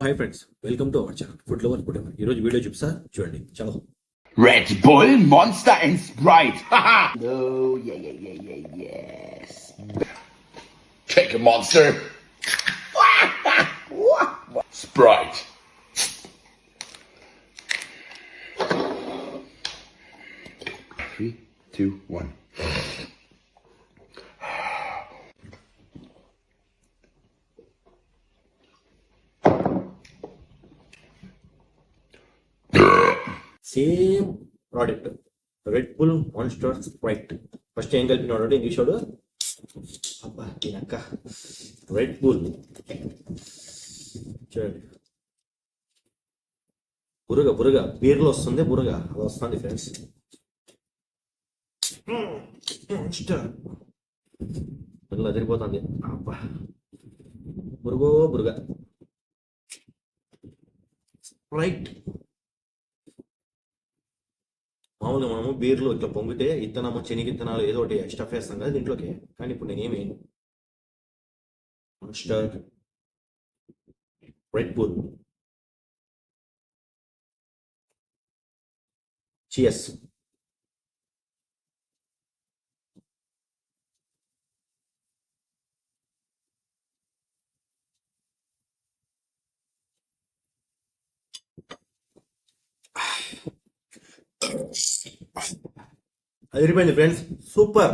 Hi friends, welcome to our channel food lover food ever. ఈరోజు video చూపిస్తా చూడండి. చలో. Red Bull, Monster, and Sprite. Haha! Oh, yes. Take a Monster. Sprite. Three, two, one. Same product red bull monster Sprite. First ఏం కలిపినాడు English వాడు? అబ్బా తినక్క. Red bull చూడండి, బురగ బురగ బీర్లో వస్తుంది, బురగ అది వస్తుంది ఫ్రెండ్స్. మాన్స్టర్ పిల్లలు అదిరిపోతుంది. అబ్బా బురుగో బురుగ. స్ప్రైట్ మామూలుగా మనము బీర్లు ఇట్లా పొంగితే ఇత్తనము శనగిత్తనాలు ఏదో ఒకటి స్టఫ్ వేస్తాం కదా దీంట్లోకి. కానీ ఇప్పుడు నేనేమి మాన్స్టర్ రెడ్ బుల్ చియర్స్. అదిరిపోయింది ఫ్రెండ్స్, సూపర్.